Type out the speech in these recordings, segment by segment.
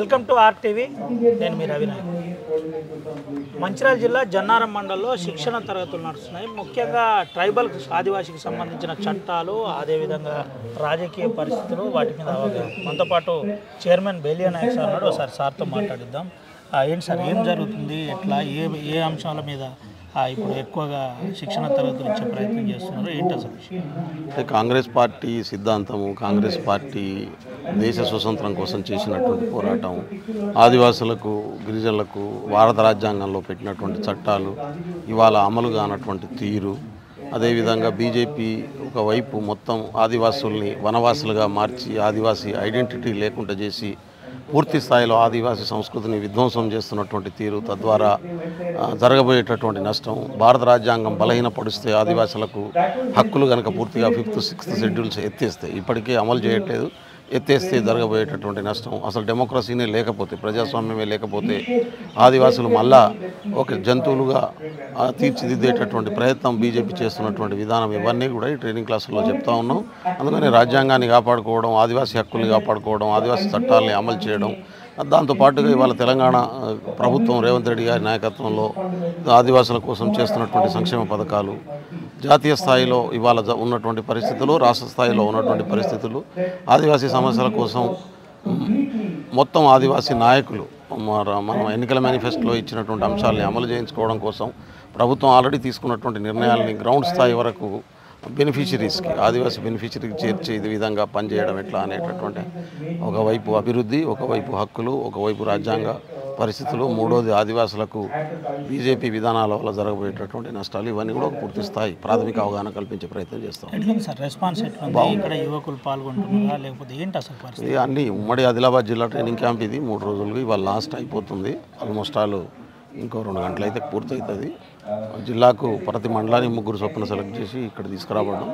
Welcome to RTV. నేను మీ రవినాయక్. మంచిర్యాల జిల్లా జన్నారం మండలంలో శిక్షణ తరగతులు నడుస్తున్నాయి. ముఖ్యంగా ట్రైబల్ ఆదివాసీకి సంబంధించిన చట్టాలు, అదేవిధంగా రాజకీయ పరిస్థితులు, వాటి మీద అవగాహన. మనతో పాటు చైర్మన్ బేలియా నాయక్ సార్ ఉన్నాడు. ఒకసారి సార్తో మాట్లాడిద్దాం. ఏంటి సార్, ఏం జరుగుతుంది, ఎట్లా, ఏ అంశాల మీద ఇప్పుడు ఎక్కువగా శిక్షణ తరగతులు ఇచ్చే ప్రయత్నం చేస్తున్నారు, ఏంటి అసలు విషయం? అంటే కాంగ్రెస్ పార్టీ సిద్ధాంతము, కాంగ్రెస్ పార్టీ దేశ స్వతంత్రం కోసం చేసినటువంటి పోరాటం, ఆదివాసులకు, గిరిజనులకు భారత రాజ్యాంగంలో పెట్టినటువంటి చట్టాలు ఇవాళ అమలు కానటువంటి తీరు, అదేవిధంగా బీజేపీ ఒకవైపు మొత్తం ఆదివాసుల్ని వనవాసులుగా మార్చి ఆదివాసీ ఐడెంటిటీ లేకుండా చేసి పూర్తి స్థాయిలో ఆదివాసీ సంస్కృతిని విధ్వంసం చేస్తున్నటువంటి తీరు, తద్వారా జరగబోయేటటువంటి నష్టం, భారత రాజ్యాంగం బలహీనపడిస్తే ఆదివాసులకు హక్కులు కనుక పూర్తిగా 5th, 6th షెడ్యూల్స్ ఎత్తేస్తే, ఇప్పటికే అమలు చేయట్లేదు, ఎత్తేస్తే జరగబోయేటటువంటి నష్టం, అసలు డెమోక్రసీనే లేకపోతే, ప్రజాస్వామ్యమే లేకపోతే ఆదివాసులు మళ్ళా ఒక జంతువులుగా తీర్చిదిద్దేటటువంటి ప్రయత్నం బీజేపీ చేస్తున్నటువంటి విధానం, ఇవన్నీ కూడా ఈ ట్రైనింగ్ క్లాసుల్లో చెప్తా ఉన్నాం. అందుకని రాజ్యాంగాన్ని కాపాడుకోవడం, ఆదివాసీ హక్కుల్ని కాపాడుకోవడం, ఆదివాసీ చట్టాలని అమలు చేయడం, దాంతోపాటుగా ఇవాళ తెలంగాణ ప్రభుత్వం రేవంత్ రెడ్డి గారి నాయకత్వంలో ఆదివాసుల కోసం చేస్తున్నటువంటి సంక్షేమ పథకాలు, జాతీయ స్థాయిలో ఇవాళ ఉన్నటువంటి పరిస్థితులు, రాష్ట్ర స్థాయిలో ఉన్నటువంటి పరిస్థితులు, ఆదివాసీ సమస్యల కోసం మొత్తం ఆదివాసీ నాయకులు మనం ఎన్నికల మేనిఫెస్టోలో ఇచ్చినటువంటి అంశాలని అమలు చేయించుకోవడం కోసం ప్రభుత్వం ఆల్రెడీ తీసుకున్నటువంటి నిర్ణయాలని గ్రౌండ్ స్థాయి వరకు బెనిఫిషరీస్కి, ఆదివాసీ బెనిఫిషరీకి చేర్చే ఇది విధంగా పనిచేయడం ఎట్లా అనేటటువంటి ఒకవైపు అభివృద్ధి, ఒకవైపు హక్కులు, ఒకవైపు రాజ్యాంగ పరిస్థితులు, మూడోది ఆదివాసులకు బీజేపీ విధానాల వల్ల జరగబోయేటటువంటి నష్టాలు, ఇవన్నీ కూడా పూర్తి స్థాయి ప్రాథమిక అవగాహన కల్పించే ప్రయత్నం చేస్తాం. సార్ రెస్పాన్స్ ఎట్లా, ఇక్కడ యువకులు పాల్గొంటున్నారా లేకపోతే ఏంటి అసలు పరిస్థితి? అన్నీ ఉమ్మడి ఆదిలాబాద్ జిల్లా ట్రైనింగ్ క్యాంప్ ఇది 3 రోజులు, ఇవాళ లాస్ట్ అయిపోతుంది. ఆల్మోస్ట్ ఆల్ ఇంకో 2 గంటలు అయితే పూర్తవుతుంది. జిల్లాకు ప్రతి మండలానికి 3 చొప్పున సెలెక్ట్ చేసి ఇక్కడ తీసుకురావడం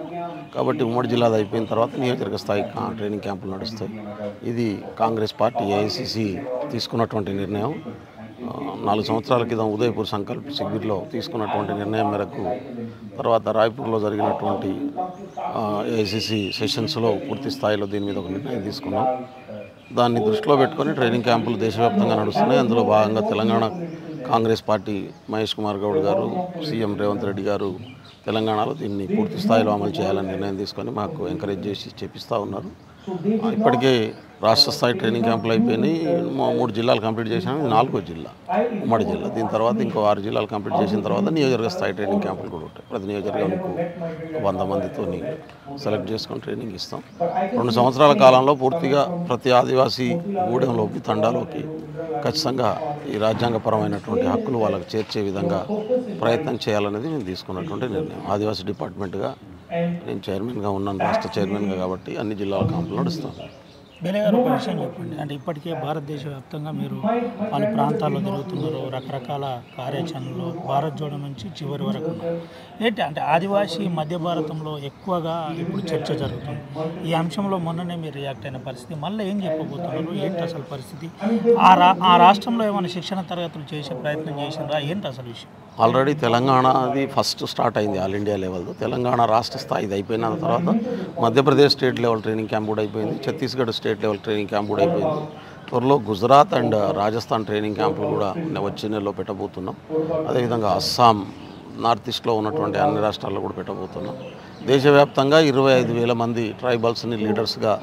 కాబట్టి ఉమ్మడి జిల్లాది అయిపోయిన తర్వాత నియోజకవర్గ స్థాయి ట్రైనింగ్ క్యాంపులు నడుస్తాయి. ఇది కాంగ్రెస్ పార్టీ ఏఐసిసి తీసుకున్నటువంటి నిర్ణయం. 4 సంవత్సరాల క్రితం ఉదయపూర్ సంకల్ప్ శిబిర్లో తీసుకున్నటువంటి నిర్ణయం మేరకు తర్వాత రాయ్పూర్లో జరిగినటువంటి ఏఐసిసి సెషన్స్లో పూర్తి స్థాయిలో దీని మీద ఒక నిర్ణయం తీసుకున్నాం. దాన్ని దృష్టిలో పెట్టుకొని ట్రైనింగ్ క్యాంపులు దేశవ్యాప్తంగా నడుస్తున్నాయి. అందులో భాగంగా తెలంగాణ కాంగ్రెస్ పార్టీ మహేష్ కుమార్ గౌడ్ గారు, సీఎం రేవంత్ రెడ్డి గారు తెలంగాణలో దీన్ని పూర్తి స్థాయిలో అమలు చేయాలని నిర్ణయం తీసుకొని మాకు ఎంకరేజ్ చేసి చేపిస్తూ ఉన్నారు. ఇప్పటికే రాష్ట్ర స్థాయి ట్రైనింగ్ క్యాంపులు అయిపోయినాయి. 3 జిల్లాలు కంప్లీట్ చేసినాం. ఇది 4వ జిల్లా, ఉమ్మడి జిల్లా. దీని తర్వాత ఇంకో 6 జిల్లాలు కంప్లీట్ చేసిన తర్వాత నియోజకవర్గ స్థాయి ట్రైనింగ్ క్యాంపులు కూడా ఉంటాయి. ప్రతి నియోజకవర్గానికి 100 మందితో సెలెక్ట్ చేసుకొని ట్రైనింగ్ ఇస్తాం. 2 సంవత్సరాల కాలంలో పూర్తిగా ప్రతి ఆదివాసీ గూడెంలోకి, తండాలోకి ఖచ్చితంగా ఈ రాజ్యాంగపరమైనటువంటి హక్కులు వాళ్ళకి చేర్చే విధంగా ప్రయత్నం చేయాలనేది మేము తీసుకున్నటువంటి నిర్ణయం. ఆదివాసీ డిపార్ట్మెంట్గా నేను చైర్మన్గా ఉన్నాను, రాష్ట్ర చైర్మన్గా, కాబట్టి అన్ని జిల్లాల క్యాంపులు నడుస్తాను. బేలియా గారు, ఒక విషయం చెప్పండి. అంటే ఇప్పటికే భారతదేశ వ్యాప్తంగా మీరు పలు ప్రాంతాల్లో తిరుగుతున్నారు, రకరకాల కార్యాచరణలో భారత్ జోడో నుంచి చివరి వరకు ఏంటి అంటే ఆదివాసీ మధ్య భారతంలో ఎక్కువగా ఇప్పుడు చర్చ జరుగుతుంది. ఈ అంశంలో మొన్ననే మీరు రియాక్ట్ అయిన పరిస్థితి, మళ్ళీ ఏం చెప్పబోతున్నారు, ఏంటి అసలు పరిస్థితి? ఆ రాష్ట్రంలో ఏమైనా శిక్షణ తరగతులు చేసే ప్రయత్నం చేసినారా, ఏంటి అసలు విషయం? ఆల్రెడీ తెలంగాణది ఫస్ట్ స్టార్ట్ అయింది ఆల్ ఇండియా లెవెల్తో. తెలంగాణ రాష్ట్ర స్థాయిది అయిపోయిన తర్వాత Madhya Pradesh state level training camp కూడా అయిపోయింది, Chhattisgarh state level training camp కూడా అయిపోయింది. త్వరలో గుజరాత్ అండ్ రాజస్థాన్ ట్రైనింగ్ క్యాంపులు కూడా వచ్చే నెలలో పెట్టబోతున్నాం. అదేవిధంగా అస్సాం, నార్త్ ఈస్ట్లో ఉన్నటువంటి అన్ని రాష్ట్రాల్లో కూడా పెట్టబోతున్నాం. దేశవ్యాప్తంగా 25,000 మంది ట్రైబల్స్ని లీడర్స్గా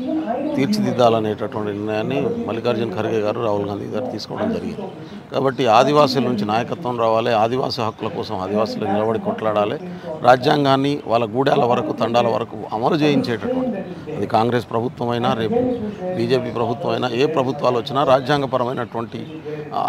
తీర్చిదిద్దాలనేటటువంటి నిర్ణయాన్ని మల్లికార్జున ఖర్గే గారు, రాహుల్ గాంధీ గారు తీసుకోవడం జరిగింది. కాబట్టి ఆదివాసుల నుంచి నాయకత్వం రావాలి, ఆదివాసీ హక్కుల కోసం ఆదివాసులు నిలబడి కొట్లాడాలి, రాజ్యాంగాన్ని వాళ్ళ గూడాల వరకు, తండాల వరకు అమలు చేయించేటటువంటి, అది కాంగ్రెస్ ప్రభుత్వమైనా, రేపు బీజేపీ ప్రభుత్వమైనా, ఏ ప్రభుత్వాలు వచ్చినా రాజ్యాంగపరమైనటువంటి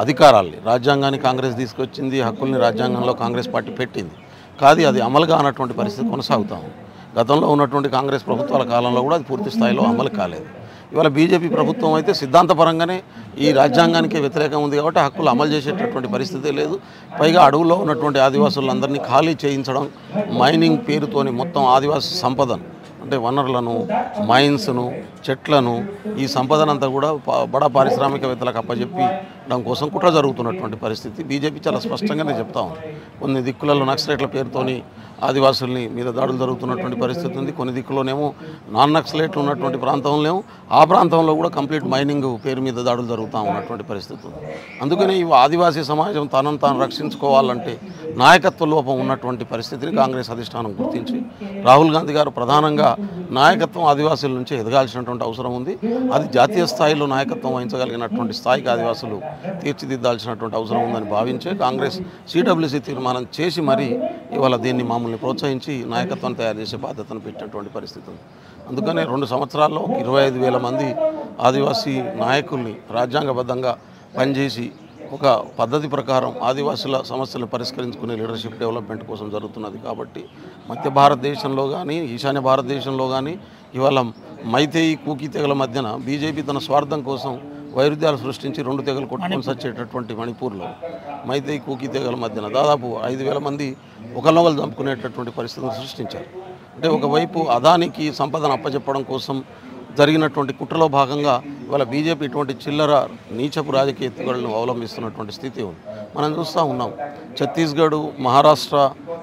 అధికారాల్ని, రాజ్యాంగాన్ని కాంగ్రెస్ తీసుకొచ్చింది, హక్కుల్ని రాజ్యాంగంలో కాంగ్రెస్ పార్టీ పెట్టింది. కాదు అది అమలు కానటువంటి పరిస్థితి కొనసాగుతాము. గతంలో ఉన్నటువంటి కాంగ్రెస్ ప్రభుత్వాల కాలంలో కూడా అది పూర్తి స్థాయిలో అమలు కాలేదు. ఇవాళ బీజేపీ ప్రభుత్వం అయితే సిద్ధాంతపరంగానే ఈ రాజ్యాంగానికి వ్యతిరేకం ఉంది కాబట్టి హక్కులు అమలు చేసేటటువంటి పరిస్థితే లేదు. పైగా అడవుల్లో ఉన్నటువంటి ఆదివాసులందరినీ ఖాళీ చేయించడం, మైనింగ్ పేరుతోని మొత్తం ఆదివాసీ సంపదను, ఉన్నటువంటి వనరులను, మైన్స్ను, చెట్లను, ఈ సంపదనంతా కూడా బడా పారిశ్రామికవేత్తలకు అప్పచెప్పడం కోసం కుట్ర జరుగుతున్నటువంటి పరిస్థితి బీజేపీ చాలా స్పష్టంగానే చెప్తా ఉంది. కొన్ని దిక్కులలో నక్సలైట్ల పేరుతోని ఆదివాసుల్ని మీద దాడులు జరుగుతున్నటువంటి పరిస్థితి ఉంది. కొన్ని దిక్కులోనేమో నాన్ నక్సలైట్లు ఉన్నటువంటి ప్రాంతంలో ఆ ప్రాంతంలో కూడా కంప్లీట్ మైనింగ్ పేరు మీద దాడులు జరుగుతూ ఉన్నటువంటి పరిస్థితి ఉంది. అందుకని ఈ ఆదివాసీ సమాజం తనను తాను రక్షించుకోవాలంటే నాయకత్వ లోపం ఉన్నటువంటి పరిస్థితిని కాంగ్రెస్ అధిష్టానం గుర్తించి రాహుల్ గాంధీ గారు ప్రధానంగా నాయకత్వం ఆదివాసుల నుంచి ఎదగాల్సినటువంటి అవసరం ఉంది. అది జాతీయ స్థాయిలో నాయకత్వం వహించగలిగినటువంటి స్థాయికి ఆదివాసులు తీర్చిదిద్దాల్సినటువంటి అవసరం ఉందని భావించే కాంగ్రెస్ సిడబ్ల్యూసీ తీర్మానం చేసి మరీ ఇవాళ దీన్ని మామూలు ప్రోత్సహించి నాయకత్వాన్ని తయారు చేసే బాధ్యతను పెట్టినటువంటి పరిస్థితి ఉంది. అందుకనే 2 సంవత్సరాల్లో 25,000 మంది ఆదివాసీ నాయకుల్ని రాజ్యాంగబద్ధంగా పనిచేసి ఒక పద్ధతి ప్రకారం ఆదివాసుల సమస్యలను పరిష్కరించుకునే లీడర్షిప్ డెవలప్మెంట్ కోసం జరుగుతున్నది. కాబట్టి మధ్య భారతదేశంలో కానీ ఈశాన్య భారతదేశంలో కానీ ఇవాళ మైతేయి కూకీ తెగల మధ్యన బీజేపీ తన స్వార్థం కోసం వైరుధ్యాలు సృష్టించి 2 తెగలు కొట్టుకొని వచ్చేటటువంటి మణిపూర్లో మైతేయి కూకీ తెగల మధ్యన దాదాపు 5,000 మంది ఒకరినొకరు చంపుకునేటటువంటి పరిస్థితులను సృష్టించారు. అంటే ఒకవైపు అదానికి సంపదను అప్పచెప్పడం కోసం జరిగినటువంటి కుట్రలో భాగంగా ఇవాళ బీజేపీ ఇటువంటి చిల్లర నీచపు రాజకీయ ఎత్తుగడలను అవలంబిస్తున్నటువంటి స్థితి ఉంది. మనం చూస్తూ ఉన్నాం. ఛత్తీస్గఢ్, మహారాష్ట్ర,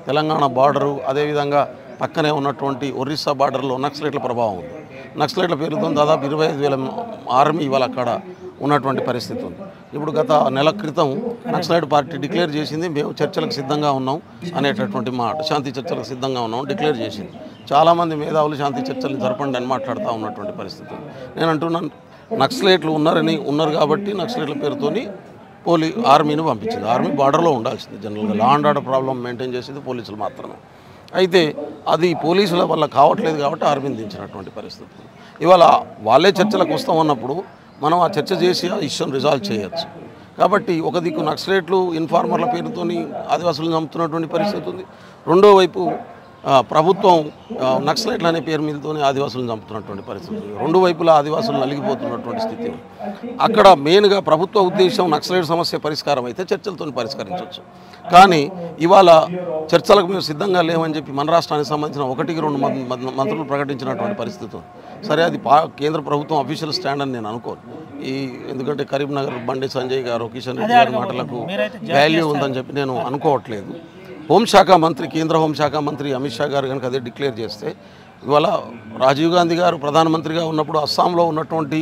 తెలంగాణ బార్డరు, అదేవిధంగా పక్కనే ఉన్నటువంటి ఒరిస్సా బార్డర్లో నక్సలైట్ల ప్రభావం ఉంది. నక్సలైట్ల పేరుతో దాదాపు 25,000 ఆర్మీ ఇవాళ అక్కడ ఉన్నటువంటి పరిస్థితి ఉంది. ఇప్పుడు గత నెల క్రితం నక్సలైట్ పార్టీ డిక్లేర్ చేసింది, మేము చర్చలకు సిద్ధంగా ఉన్నాం అనేటటువంటి మాట, శాంతి చర్చలకు సిద్ధంగా ఉన్నాం డిక్లేర్ చేసింది. చాలామంది మేధావులు శాంతి చర్చలు జరపండి అని మాట్లాడుతూ ఉన్నటువంటి పరిస్థితి. నేను అంటున్నాను, నక్సలైట్లు ఉన్నారు కాబట్టి నక్సలైట్ల పేరుతోని ఆర్మీని పంపించింది. ఆర్మీ బార్డర్లో ఉండాల్సింది. జనరల్గా law and order problem maintain చేసేది పోలీసులు మాత్రమే. అయితే అది పోలీసుల వల్ల కావట్లేదు కాబట్టి ఆర్మీని దించినటువంటి పరిస్థితి. ఇవాళ వాళ్ళే చర్చలకు వస్తామన్నప్పుడు మనం ఆ చర్చ చేసి ఆ ఇష్యూని రిజాల్వ్ చేయొచ్చు. కాబట్టి ఒక దిక్కు నక్సలైట్లు ఇన్ఫార్మర్ల పేరుతోని ఆదివాసులను చంపుతున్నటువంటి పరిస్థితి ఉంది. రెండో వైపు ప్రభుత్వం నక్సలైట్లు అనే పేరు మీదతోనే ఆదివాసులను చంపుతున్నటువంటి పరిస్థితి ఉంది. 2 వైపులా ఆదివాసులు నలిగిపోతున్నటువంటి స్థితి ఉంది. అక్కడ మెయిన్గా ప్రభుత్వ ఉద్దేశం నక్సలైట్ సమస్య పరిష్కారం అయితే చర్చలతో పరిష్కరించవచ్చు. కానీ ఇవాళ చర్చలకు మేము సిద్ధంగా లేవని చెప్పి మన రాష్ట్రానికి సంబంధించిన 1-2 మంత్రులు ప్రకటించినటువంటి పరిస్థితి ఉంది. సరే, అది కేంద్ర ప్రభుత్వం అఫీషియల్ స్టాండ్ అని నేను అనుకోను. ఎందుకంటే కరీంనగర్ బండి సంజయ్ గారు, కిషన్ రెడ్డి గారి మాటలకు వాల్యూ ఉందని చెప్పి నేను అనుకోవట్లేదు. కేంద్ర హోంశాఖ మంత్రి అమిత్ షా గారు కనుక అదే డిక్లేర్ చేస్తే, ఇవాళ రాజీవ్ గాంధీ గారు ప్రధానమంత్రిగా ఉన్నప్పుడు అస్సాంలో ఉన్నటువంటి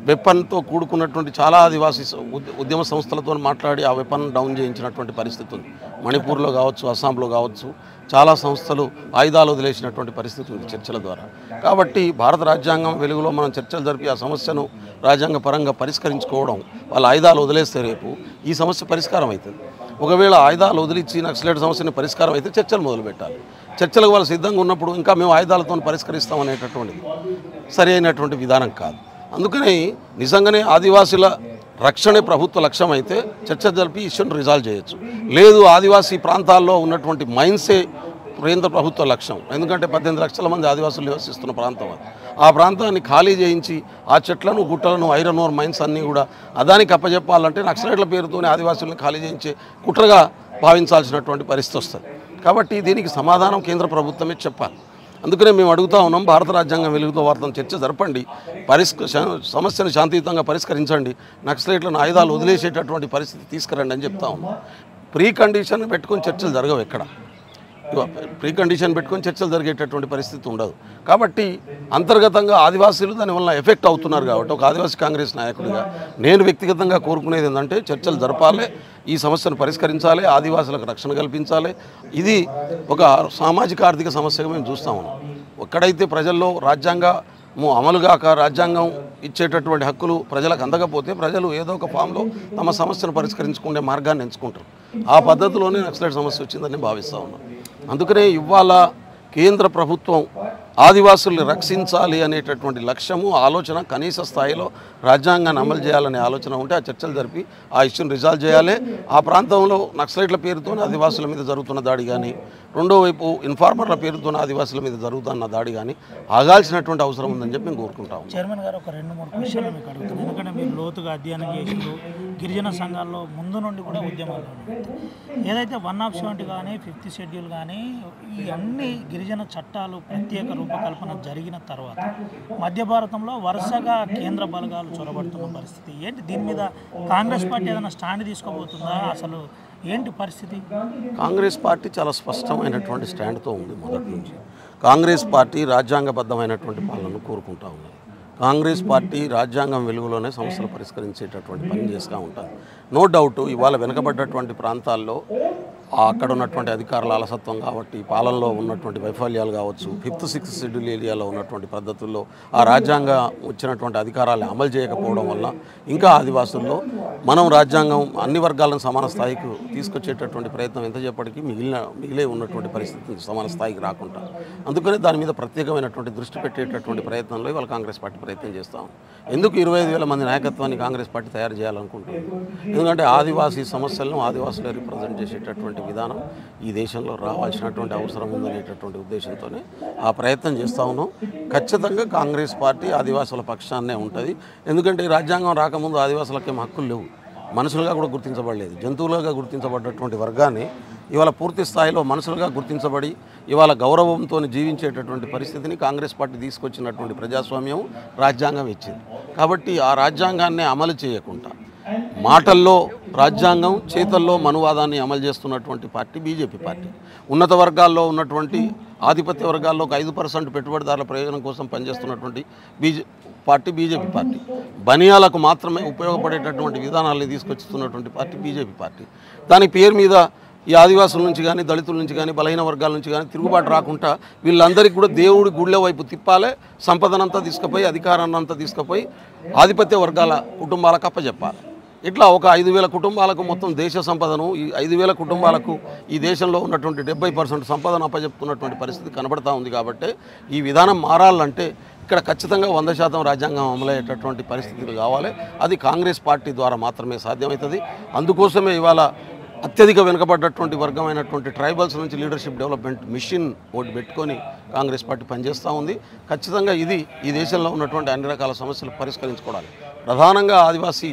వెపన్తో కూడుకున్నటువంటి చాలా ఆదివాసీ ఉద్యమ సంస్థలతో మాట్లాడి ఆ వెపన్ డౌన్ చేయించినటువంటి పరిస్థితి ఉంది. మణిపూర్లో కావచ్చు, అస్సాంలో కావచ్చు, చాలా సంస్థలు ఆయుధాలు వదిలేసినటువంటి పరిస్థితి ఉంది చర్చల ద్వారా. కాబట్టి భారత రాజ్యాంగం వెలుగులో మనం చర్చలు జరిపి ఆ సమస్యను రాజ్యాంగ పరంగా పరిష్కరించుకోవడం, వాళ్ళ ఆయుధాలు వదిలేస్తే రేపు ఈ సమస్య పరిష్కారం అవుతుంది. ఒకవేళ ఆయుధాలు వదిలిచ్చి నక్సలైట్ సమస్యని పరిష్కారం అయితే చర్చలు మొదలుపెట్టాలి. చర్చలకు వాళ్ళు సిద్ధంగా ఉన్నప్పుడు ఇంకా మేము ఆయుధాలతో పరిష్కరిస్తాం అనేటటువంటిది సరి అయినటువంటి విధానం కాదు. అందుకని నిజంగానే ఆదివాసుల రక్షణే ప్రభుత్వ లక్ష్యం అయితే చర్చ జరిపి ఇష్యూని రిజాల్వ్ చేయొచ్చు. లేదు, ఆదివాసీ ప్రాంతాల్లో ఉన్నటువంటి మైన్సే కేంద్ర ప్రభుత్వ లక్ష్యం. ఎందుకంటే 18 లక్షల మంది ఆదివాసులు నివసిస్తున్న ప్రాంతం అది. ఆ ప్రాంతాన్ని ఖాళీ చేయించి ఆ చెట్లను, గుట్టలను, ఐరన్ ఓర్ మైన్స్ అన్నీ కూడా అదానికి అప్పచెప్పాలంటే నక్సలైట్ల పేరుతోనే ఆదివాసులను ఖాళీ చేయించే కుట్రగా భావించాల్సినటువంటి పరిస్థితి వస్తుంది. కాబట్టి దీనికి సమాధానం కేంద్ర ప్రభుత్వమే చెప్పాలి. అందుకనే మేము అడుగుతా ఉన్నాం, భారత రాజ్యాంగం వెలుగుతో వారితో చర్చ జరపండి, సమస్యను శాంతియుతంగా పరిష్కరించండి, నక్సలైట్లను ఆయుధాలు వదిలేసేటటువంటి పరిస్థితి తీసుకురండి అని చెప్తా ఉన్నాం. ప్రీ కండిషన్ పెట్టుకొని చర్చలు జరగవు. ఎక్కడ ప్రీ కండిషన్ పెట్టుకొని చర్చలు జరిగేటటువంటి పరిస్థితి ఉండదు. కాబట్టి అంతర్గతంగా ఆదివాసీలు దానివల్ల ఎఫెక్ట్ అవుతున్నారు. కాబట్టి ఒక ఆదివాసీ కాంగ్రెస్ నాయకుడిగా నేను వ్యక్తిగతంగా కోరుకునేది ఏంటంటే చర్చలు జరపాలి, ఈ సమస్యను పరిష్కరించాలి, ఆదివాసులకు రక్షణ కల్పించాలి. ఇది ఒక సామాజిక ఆర్థిక సమస్యగా మేము చూస్తూ ఉన్నాం. ఎక్కడైతే ప్రజల్లో రాజ్యాంగము అమలుగాక రాజ్యాంగం ఇచ్చేటటువంటి హక్కులు ప్రజలకు అందకపోతే ప్రజలు ఏదో ఒక ఫామ్లో తమ సమస్యను పరిష్కరించుకునే మార్గాన్ని ఎంచుకుంటారు. ఆ పద్ధతిలోనే నక్సలైట్ సమస్య వచ్చిందని భావిస్తూ ఉన్నాం. అందుకనే ఇవాళ కేంద్ర ప్రభుత్వం ఆదివాసుల్ని రక్షించాలి అనేటటువంటి లక్ష్యము, ఆలోచన కనీస స్థాయిలో రాజ్యాంగాన్ని అమలు చేయాలనే ఆలోచన ఉంటే ఆ చర్చలు జరిపి ఆ ఇష్యూని రిజాల్వ్ చేయాలి. ఆ ప్రాంతంలో నక్సలైట్ల పేరుతో ఆదివాసుల మీద జరుగుతున్న దాడి కానీ, రెండో వైపు ఇన్ఫార్మర్ల పేరుతో ఆదివాసుల మీద జరుగుతున్న దాడి కానీ ఆగాల్సినటువంటి అవసరం ఉందని చెప్పి మేము కోరుకుంటాం. చైర్మన్ గారు, ఒక 2-3 క్వశ్చన్లు మీకు అడుగుతాను. ఎందుకంటే మీరు లోతుగా అధ్యయనం చేసిండ్రు, గిరిజన సంఘాల్లో ముందు నుండి కూడా ఉద్యమాలు ఏదైతే 170 కానీ 5th షెడ్యూల్ కానీ ఈ అన్ని గిరిజన చట్టాలు ప్రత్యేక రూపకల్పన జరిగిన తర్వాత మధ్య భారతంలో వరుసగా కేంద్ర బలగాలు చొరబడుతున్న పరిస్థితి ఏంటి? దీని మీద కాంగ్రెస్ పార్టీ ఏదైనా స్టాండ్ తీసుకోబోతుందా? అసలు ఏంటి పరిస్థితి? కాంగ్రెస్ పార్టీ చాలా స్పష్టమైనటువంటి స్టాండ్తో ఉంది మొదటి నుంచి. కాంగ్రెస్ పార్టీ రాజ్యాంగబద్ధమైనటువంటి పాలనను కోరుకుంటా ఉంది. కాంగ్రెస్ పార్టీ రాజ్యాంగం వెలుగులోనే సమస్యలు పరిష్కరించేటటువంటి పని చేస్తూ ఉంటుంది. నో డౌట్ ఇవాళ వెనుకబడ్డటువంటి ప్రాంతాల్లో అక్కడ ఉన్నటువంటి అధికారుల అలసత్వం కాబట్టి, పాలనలో ఉన్నటువంటి వైఫల్యాలు కావచ్చు, 5th 6th షెడ్యూల్ ఏరియాలో ఉన్నటువంటి పద్ధతుల్లో ఆ రాజ్యాంగం వచ్చినటువంటి అధికారాలను అమలు చేయకపోవడం వల్ల ఇంకా ఆదివాసుల్లో మనం రాజ్యాంగం అన్ని వర్గాలను సమాన స్థాయికి తీసుకొచ్చేటటువంటి ప్రయత్నం ఎంత చెప్పటికీ మిగిలే ఉన్నటువంటి పరిస్థితి సమాన స్థాయికి రాకుండా, అందుకనే దాని మీద ప్రత్యేకమైనటువంటి దృష్టి పెట్టేటటువంటి ప్రయత్నంలో ఇవాళ కాంగ్రెస్ పార్టీ ప్రయత్నం చేస్తాం. ఎందుకు 25,000 మంది నాయకత్వాన్ని కాంగ్రెస్ పార్టీ తయారు చేయాలనుకుంటుంది? ఎందుకంటే ఆదివాసీ సమస్యలను ఆదివాసులే రిప్రజెంట్ చేసేటటువంటి విధానం ఈ దేశంలో రావాల్సినటువంటి అవసరం ఉందనేటటువంటి ఉద్దేశంతోనే ఆ ప్రయత్నం చేస్తూ ఉన్నాం. ఖచ్చితంగా కాంగ్రెస్ పార్టీ ఆదివాసుల పక్షాన్నే ఉంటుంది. ఎందుకంటే ఈ రాజ్యాంగం రాకముందు ఆదివాసులకేం హక్కులు లేవు, మనుషులుగా కూడా గుర్తించబడలేదు. జంతువులుగా గుర్తించబడ్డటువంటి వర్గాన్ని ఇవాళ పూర్తి స్థాయిలో మనుషులుగా గుర్తించబడి ఇవాళ గౌరవంతో జీవించేటటువంటి పరిస్థితిని కాంగ్రెస్ పార్టీ తీసుకొచ్చినటువంటి ప్రజాస్వామ్యం రాజ్యాంగం ఇచ్చింది. కాబట్టి ఆ రాజ్యాంగాన్ని అమలు చేయకుండా మాటల్లో రాజ్యాంగం, చేతల్లో మనువాదాన్ని అమలు చేస్తున్నటువంటి పార్టీ బీజేపీ పార్టీ. ఉన్నత వర్గాల్లో ఉన్నటువంటి ఆధిపత్య వర్గాల్లో ఒక 5% పెట్టుబడిదారుల ప్రయోజనం కోసం పనిచేస్తున్నటువంటి బీజేపీ పార్టీ. బనియాలకు మాత్రమే ఉపయోగపడేటటువంటి విధానాలను తీసుకొచ్చిస్తున్నటువంటి పార్టీ బీజేపీ పార్టీ. దాని పేరు మీద ఈ ఆదివాసుల నుంచి కానీ, దళితుల నుంచి కానీ, బలహీన వర్గాల నుంచి కానీ తిరుగుబాటు రాకుండా వీళ్ళందరికీ కూడా దేవుడి గుళ్ళ వైపు తిప్పాలి, సంపదనంతా తీసుకుపోయి, అధికారాన్ని అంతా తీసుకుపోయి ఆధిపత్య వర్గాల కుటుంబాలకు అప్పచెప్పాలి. ఇట్లా ఒక 5,000 కుటుంబాలకు మొత్తం దేశ సంపదను, ఈ 5,000 కుటుంబాలకు ఈ దేశంలో ఉన్నటువంటి 70% సంపదను అప్పచెప్తున్నటువంటి పరిస్థితి కనబడతా ఉంది. కాబట్టి ఈ విధానం మారాలంటే ఇక్కడ ఖచ్చితంగా 100% రాజ్యాంగం అమలయ్యేటటువంటి పరిస్థితులు కావాలి. అది కాంగ్రెస్ పార్టీ ద్వారా మాత్రమే సాధ్యమవుతుంది. అందుకోసమే ఇవాళ అత్యధిక వెనుకబడ్డటువంటి వర్గమైనటువంటి ట్రైబల్స్ నుంచి లీడర్షిప్ డెవలప్మెంట్ మిషన్ ఒకటి పెట్టుకొని కాంగ్రెస్ పార్టీ పనిచేస్తూ ఉంది. ఖచ్చితంగా ఇది ఈ దేశంలో ఉన్నటువంటి అన్ని రకాల సమస్యలు పరిష్కరించుకోవాలి. ప్రధానంగా ఆదివాసీ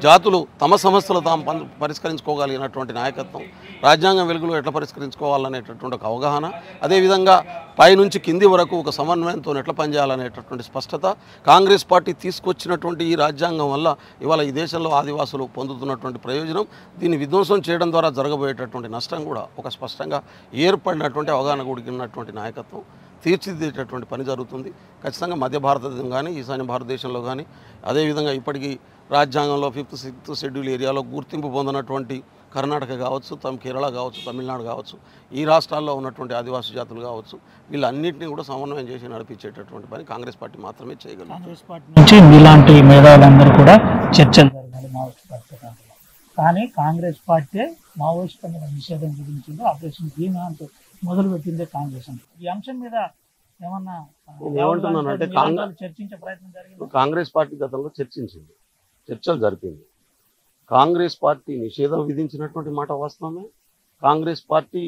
జాతులు తమ సమస్యలు తాము పరిష్కరించుకోగలిగినటువంటి నాయకత్వం, రాజ్యాంగం వెలుగులో ఎట్లా పరిష్కరించుకోవాలనేటటువంటి ఒక అవగాహన, అదేవిధంగా పైనుంచి కింది వరకు ఒక సమన్వయంతో ఎట్లా పనిచేయాలనేటటువంటి స్పష్టత కాంగ్రెస్ పార్టీ తీసుకొచ్చినటువంటి ఈ రాజ్యాంగం వల్ల ఇవాళ ఈ దేశంలో ఆదివాసులు పొందుతున్నటువంటి ప్రయోజనం, దీన్ని విధ్వంసం చేయడం ద్వారా జరగబోయేటటువంటి నష్టం కూడా ఒక స్పష్టంగా ఏర్పడినటువంటి అవగాహన కూడినటువంటి నాయకత్వం తీర్చిదిద్దేటటువంటి పని జరుగుతుంది. ఖచ్చితంగా మధ్య భారతదేశం కానీ, ఈశాన్య భారతదేశంలో కానీ, అదేవిధంగా ఇప్పటికీ రాజ్యాంగంలో 5th 6th షెడ్యూల్ ఏరియాలో గుర్తింపు పొందినటువంటి కర్ణాటక కావచ్చు, కేరళ కావచ్చు, తమిళనాడు కావచ్చు, ఈ రాష్ట్రాల్లో ఉన్నటువంటి ఆదివాసీ జాతులు కావచ్చు, వీళ్ళన్నింటినీ కూడా సమన్వయం చేసి నడిపించేటటువంటి పని కాంగ్రెస్ పార్టీ మాత్రమే చేయగలరు. కాంగ్రెస్ పార్టీ నుంచి ఇలాంటి మేధావులందరూ కూడా చర్చలు జరగాలి మావోయిస్ట్ పార్టీ, కానీ కాంగ్రెస్ పార్టీ మావోయిస్ట్ నిషేధం విధించింది, ఆపరేషన్ గ్రీన్ హాంట్ మొదలుపెట్టిందే కాంగ్రెస్. ఈ అంశం మీద ఏమన్నా ఏమంటున్నానంటే చర్చించే ప్రయత్నం జరిగింది? కాంగ్రెస్ పార్టీ గతంలో చర్చించింది, చర్చలు జరిపింది. కాంగ్రెస్ పార్టీ నిషేధం విధించినటువంటి మాట వాస్తవమే. కాంగ్రెస్ పార్టీ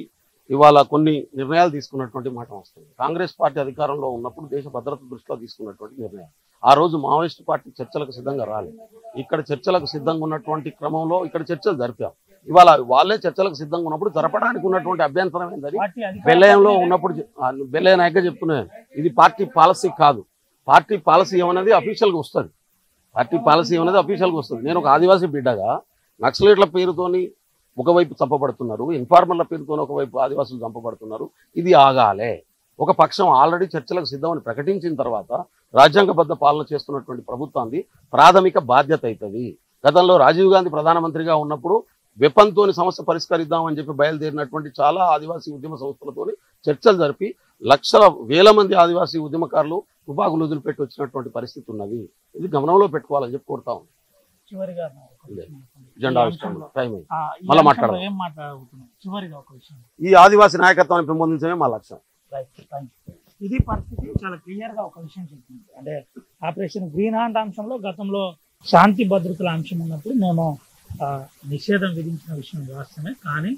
ఇవాళ కొన్ని నిర్ణయాలు తీసుకున్నటువంటి మాట వస్తుంది. కాంగ్రెస్ పార్టీ అధికారంలో ఉన్నప్పుడు దేశ భద్రత దృష్టిలో తీసుకున్నటువంటి నిర్ణయాలు. ఆ రోజు మావోయిస్ట్ పార్టీ చర్చలకు సిద్ధంగా రాలేదు. ఇక్కడ చర్చలకు సిద్ధంగా ఉన్నటువంటి క్రమంలో ఇక్కడ చర్చలు జరిపాం. ఇవాళ వాళ్ళే చర్చలకు సిద్ధంగా ఉన్నప్పుడు జరపడానికి ఉన్నటువంటి అభ్యంతరం ఏంటని బెల్లయంలో ఉన్నప్పుడు బెల్లయ్య నాయకుగా చెప్తున్నాను, ఇది పార్టీ పాలసీ కాదు. పార్టీ పాలసీ ఏమన్నది అఫీషియల్గా వస్తుంది. పార్టీ పాలసీ ఏమన్నది అఫీషియల్గా వస్తుంది. నేను ఒక ఆదివాసీ బిడ్డగా నక్సలైట్ల పేరుతోని ఒకవైపు చంపబడుతున్నారు, ఇన్ఫార్మర్ల పేరుతో ఒకవైపు ఆదివాసులు చంపబడుతున్నారు. ఇది ఆగాలే. ఒక పక్షం ఆల్రెడీ చర్చలకు సిద్ధమని ప్రకటించిన తర్వాత రాజ్యాంగబద్ధ పాలన చేస్తున్నటువంటి ప్రభుత్వాన్ని ప్రాథమిక బాధ్యత అవుతుంది. గతంలో రాజీవ్ గాంధీ ప్రధానమంత్రిగా ఉన్నప్పుడు వెపన్తోని సమస్య పరిష్కరిద్దామని చెప్పి బయలుదేరినటువంటి చాలా ఆదివాసీ ఉద్యమ సంస్థలతో చర్చలు జరిపి వేల మంది ఆదివాసీ ఉద్యమకారులు తుపాకులు వదిలిపెట్టి వచ్చినటువంటి పరిస్థితి ఉన్నది. ఇది గమనంలో పెట్టుకోవాలని చెప్పి కోరుతా ఉంది. జెండా మళ్ళీ ఈ ఆదివాసీ నాయకత్వాన్ని పెంపొందించడమే మా లక్ష్యం. ఇది పరిస్థితి చాలా క్లియర్ గా ఒక విషయం చెప్తుంది. అంటే ఆపరేషన్ గ్రీన్ హాంట్ అంశంలో గతంలో శాంతి భద్రతల అంశం ఉన్నప్పుడు మేము నిషేధం విధించిన విషయం వాస్తవమే, కానీ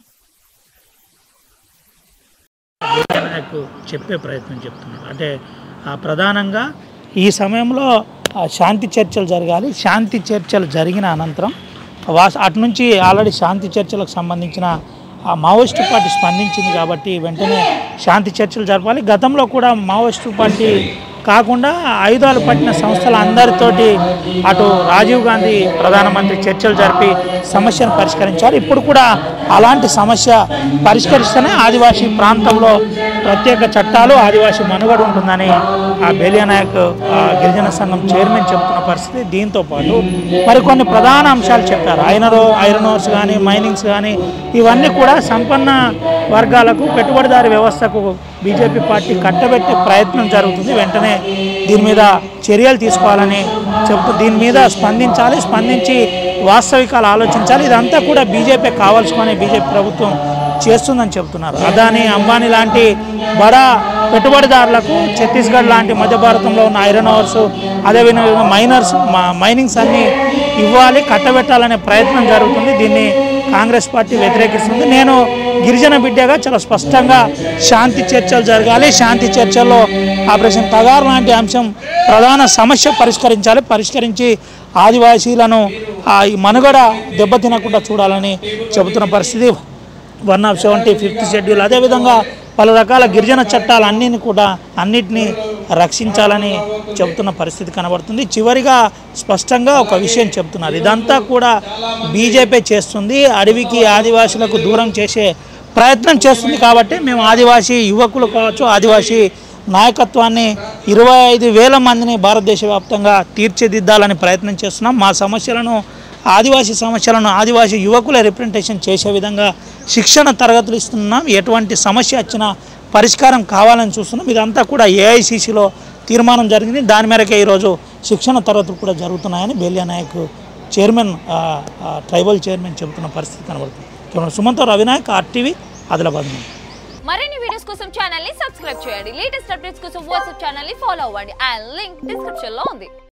నాకు చెప్పే ప్రయత్నం చెప్తున్నాడు. అంటే ప్రధానంగా ఈ సమయంలో శాంతి చర్చలు జరగాలి. శాంతి చర్చలు జరిగిన అనంతరం అటు నుంచి ఆల్రెడీ శాంతి చర్చలకు సంబంధించిన ఆ మావోయిస్టు పార్టీ స్పందించింది కాబట్టి వెంటనే శాంతి చర్చలు జరపాలి. గతంలో కూడా మావోయిస్టు పార్టీ కాకుండా ఆయుధాలు పట్టిన సంస్థల అందరితోటి అటు రాజీవ్ గాంధీ ప్రధానమంత్రి చర్చలు జరిపి సమస్యను పరిష్కరించారు. ఇప్పుడు కూడా అలాంటి సమస్య పరిష్కరిస్తేనే ఆదివాసీ ప్రాంతంలో ప్రత్యేక చట్టాలు, ఆదివాసీ మనుగడ ఉంటుందని ఆ బేలియా నాయక్ గిరిజన సంఘం చైర్మన్ చెబుతున్న పరిస్థితి. దీంతో పాటు మరికొన్ని ప్రధాన అంశాలు చెప్పారు. ఐరన్ ఓర్స్ కానీ, మైనింగ్స్ కానీ ఇవన్నీ కూడా సంపన్న వర్గాలకు, పెట్టుబడిదారి వ్యవస్థకు బీజేపీ పార్టీ కట్టబెట్టే ప్రయత్నం జరుగుతుంది. వెంటనే దీని మీద చర్యలు తీసుకోవాలని చెబుతూ దీని మీద స్పందించి వాస్తవికాలు ఆలోచించాలి. ఇదంతా కూడా బీజేపీ కావాల్సుకొని బీజేపీ ప్రభుత్వం చేస్తుందని చెబుతున్నారు. అదానీ, అంబానీ లాంటి బడా పెట్టుబడిదారులకు ఛత్తీస్గఢ్ లాంటి మధ్య భారతంలో ఉన్న ఐరన్ ఓర్స్, అదేవిధంగా మైనింగ్స్ అన్నీ ఇవ్వాలి, కట్టబెట్టాలనే ప్రయత్నం జరుగుతుంది. దీన్ని కాంగ్రెస్ పార్టీ వ్యతిరేకిస్తుంది. నేను గిరిజన బిడ్డగా చాలా స్పష్టంగా శాంతి చర్చలు జరగాలి, శాంతి చర్చల్లో ఆపరేషన్ తగార్ లాంటి అంశం ప్రధాన సమస్య పరిష్కరించి ఆదివాసీలను ఈ మనుగడ దెబ్బతినకుండా చూడాలని చెబుతున్న పరిస్థితి. 175th షెడ్యూల్, అదేవిధంగా పలు రకాల గిరిజన చట్టాలు అన్నిటినీ రక్షించాలని చెబుతున్న పరిస్థితి కనబడుతుంది. చివరిగా స్పష్టంగా ఒక విషయం చెబుతున్నారు, ఇదంతా కూడా బీజేపీ చేస్తుంది, అడవికి ఆదివాసులకు దూరం చేసే ప్రయత్నం చేస్తుంది. కాబట్టి మేము ఆదివాసీ యువకులు కావచ్చు, ఆదివాసీ నాయకత్వాన్ని 25,000 మందిని భారతదేశ వ్యాప్తంగా తీర్చిదిద్దాలని ప్రయత్నం చేస్తున్నాం. మా ఆదివాసీ సమస్యలను ఆదివాసీ యువకుల రిప్రజెంటేషన్ చేసే విధంగా శిక్షణ తరగతులు ఇస్తున్నాం. ఎటువంటి సమస్య వచ్చినా పరిష్కారం కావాలని చూస్తున్నాం. ఇదంతా కూడా ఏఐసిసిలో తీర్మానం జరిగింది. దాని మేరకే ఈరోజు శిక్షణ తరగతులు కూడా జరుగుతున్నాయని బేలియా నాయక్ ట్రైబల్ చైర్మన్ చెబుతున్న పరిస్థితి కనబడుతుంది. సుమంతో రవినాయక్, RTV, ఆదిలాబాద్. మరిన్ని వీడియోస్ కోసం ఛానల్ ని సబ్స్క్రైబ్ చేయండి. లేటెస్ట్ అప్డేట్స్ కోసం వాట్సాప్ ఛానల్ ని ఫాలో అవ్వండి. అండ్ లింక్ డిస్క్రిప్షన్ లో ఉంది.